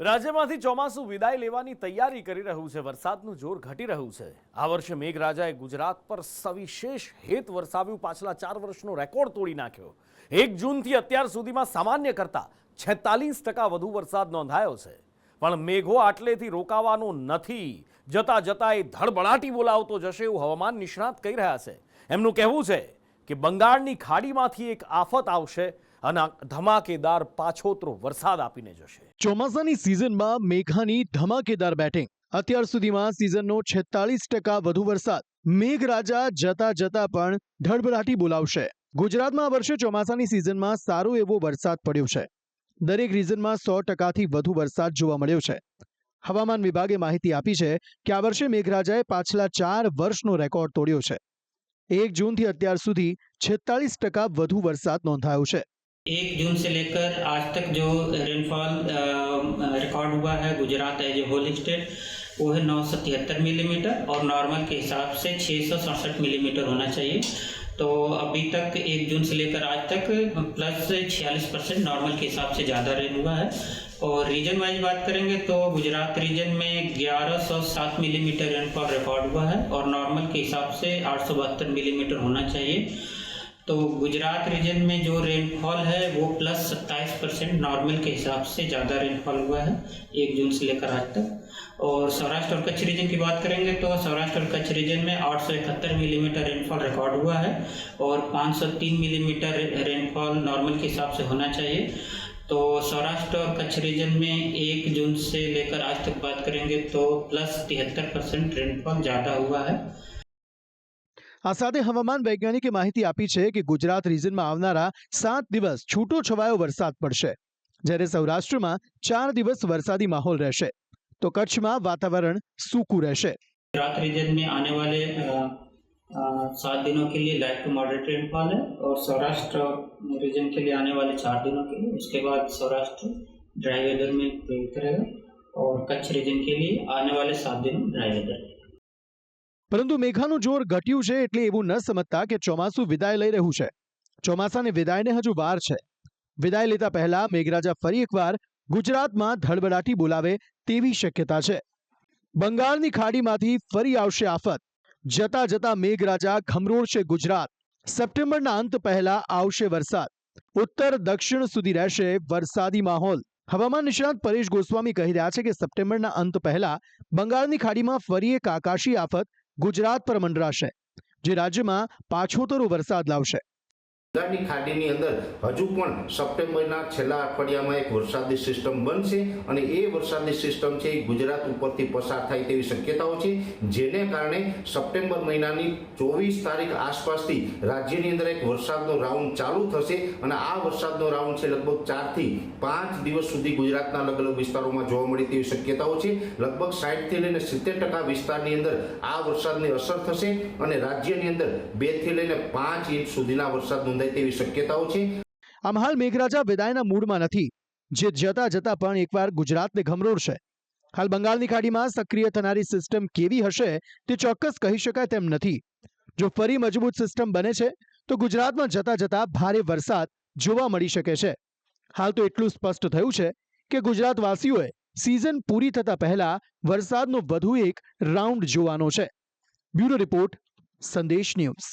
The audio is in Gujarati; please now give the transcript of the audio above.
રાજ્યમાંથી ચોમાસું વિદાય લેવાની તૈયારી કરી રહ્યું છે। વરસાદનું જોર ઘટી રહ્યું છે। આ વર્ષે મેઘરાજાએ ગુજરાત પર સવિશેષ હેત વરસાવ્યું। પાછલા 4 વર્ષનો રેકોર્ડ તોડી નાખ્યો। 1 જૂનથી અત્યાર સુધીમાં સામાન્ય કરતા 46% વધુ વરસાદ નોંધાયો છે। પણ મેઘો આટલેથી રોકાવાનો નથી। જતા જતા એ ધડબડાટી બોલાવતો જશે એવું હવામાન નિષ્ણાત કહી રહ્યા છે। એમનું કહેવું છે કે બંગાળની ખાડીમાંથી એક આફત આવશે અને ધમાકેદાર પાછોતરો વરસાદ આપીને જશે। ચોમાસાની સિઝનમાં મેઘાની ધમાકેદાર બેટિંગ। અત્યાર સુધીમાં સિઝનનો 46% વધુ વરસાદ। મેઘરાજા જતા જતા પણ ધડબડાટી બોલાવશે। ગુજરાતમાં આ વર્ષે ચોમાસાની સિઝનમાં સારો એવો વરસાદ પડ્યો છે। દરેક રિજનમાં 100%થી વધુ વરસાદ જોવા મળ્યો છે। હવામાન વિભાગે માહિતી આપી છે કે આ વર્ષે મેઘરાજાએ પાછલા 4 વર્ષનો રેકોર્ડ તોડ્યો છે। 1 જૂનથી અત્યાર સુધી 46% વધુ વરસાદ નોંધાયો છે। 1 जून से लेकर आज तक जो रेनफॉल रिकॉर्ड हुआ है Gujarat as a whole state वो है 973 मिलीमीटर और नॉर्मल के हिसाब से 667 मिलीमीटर होना चाहिए। तो अभी तक 1 जून से लेकर आज तक प्लस 46% नॉर्मल के हिसाब से ज़्यादा रेन हुआ है। और रीजन वाइज बात करेंगे तो गुजरात रीजन में 1107 मिलीमीटर रेनफॉल रिकॉर्ड हुआ है और नॉर्मल के हिसाब से 872 मिलीमीटर होना चाहिए। तो गुजरात रीजन में जो रेनफॉल है वो प्लस 27% नॉर्मल के हिसाब से ज़्यादा रेनफॉल हुआ है 1 जून से लेकर आज तक। और सौराष्ट्र और कच्छ रीजन की बात करेंगे तो सौराष्ट्र और कच्छ रीजन में 871 मिलीमीटर रेनफॉल रिकॉर्ड हुआ है और 503 मिलीमीटर रेनफॉल नॉर्मल के हिसाब से होना चाहिए। तो सौराष्ट्र और कच्छ रीजन में 1 जून से लेकर आज तक बात करेंगे तो प्लस 73% रेनफॉल ज़्यादा हुआ है। આ સાથે હવામાન વૈજ્ઞાનિકે માહિતી આપી છે કે ગુજરાત રિજનમાં આવનારા 7 દિવસ છૂટો છવાયો વરસાદ પડશે, જ્યારે સૌરાષ્ટ્રમાં 4 દિવસ વરસાદી માહોલ રહેશે, તો કચ્છમાં વાતાવરણ સૂકું રહેશે। गुजरात रीजन में आने वाले 7 दिनों के लिए लाइट टू मॉडरेट रेनफॉल है और सौराष्ट्र रीजन के लिए आने वाले 4 दिनों के लिए, उसके बाद सौराष्ट्र ड्राई वेदर में प्रयुक्त रहेगा और कच्छ रीजन के लिए आने वाले 7 दिन ड्राई वेदर। પરંતુ મેઘાનું જોર ઘટ્યું છે એટલે એવું ન સમજતા કે ચોમાસું વિદાય લઈ રહ્યું છે। ચોમાસાની વિદાયને હજુ વાર છે। વિદાય લેતા પહેલા મેઘરાજા ફરી એકવાર ગુજરાતમાં ધડબડાટી બોલાવે તેવી શક્યતા છે। બંગાળની ખાડીમાંથી ફરી આવશે આફત। જતા જતા મેઘરાજા ઘમરોળશે ગુજરાત। સપ્ટેમ્બરના અંત પહેલા આવશે વરસાદ। ઉત્તર દક્ષિણ સુધી રહેશે વરસાદી માહોલ। હવામાન નિષ્ણાત પરેશ ગોસ્વામી કહી રહ્યા છે કે સપ્ટેમ્બરના અંત પહેલા બંગાળની ખાડીમાં ફરી એક આકાશી આફત ગુજરાત પર મંડરાશે, જે રાજ્યમાં પાછોતરો વરસાદ લાવશે। બંગાળની ખાડીની અંદર હજુ પણ સપ્ટેમ્બરના છેલ્લા અઠવાડિયામાં એક વરસાદી સિસ્ટમ બનશે અને એ વરસાદી સિસ્ટમ છે એ ગુજરાત ઉપરથી પસાર થાય તેવી શક્યતાઓ છે, જેને કારણે સપ્ટેમ્બર મહિનાની 24 તારીખ આસપાસથી રાજ્યની અંદર એક વરસાદનો રાઉન્ડ ચાલુ થશે અને આ વરસાદનો રાઉન્ડ છે લગભગ 4 થી 5 દિવસ સુધી ગુજરાતના અલગ અલગ વિસ્તારોમાં જોવા મળે તેવી શક્યતાઓ છે। લગભગ 60 થી લઈને 70% વિસ્તારની અંદર આ વરસાદની અસર થશે અને રાજ્યની અંદર 2 થી લઈને 5 ઇંચ સુધીના વરસાદ તેવી શક્યતાઓ છે। આમ હાલ મેઘરાજા વિદાયના મૂડમાં નથી, જે જતા જતા પણ એકવાર ગુજરાતને ઘમરોળશે। હાલ બંગાળની ખાડીમાં સક્રિય થનારી સિસ્ટમ કેવી હશે તે ચોક્કસ કહી શકાય તેમ નથી। જો ફરી મજબૂત સિસ્ટમ બને છે તો ગુજરાતમાં જતા જતા ભારે વરસાદ જોવા મળી શકે છે। હાલ તો એટલું સ્પષ્ટ થયું છે કે ગુજરાતવાસીઓએ સિઝન પૂરી થતા પહેલા વરસાદનો વધુ એક રાઉન્ડ જોવાનો છે। બ્યુરો રિપોર્ટ, સંદેશ ન્યૂઝ।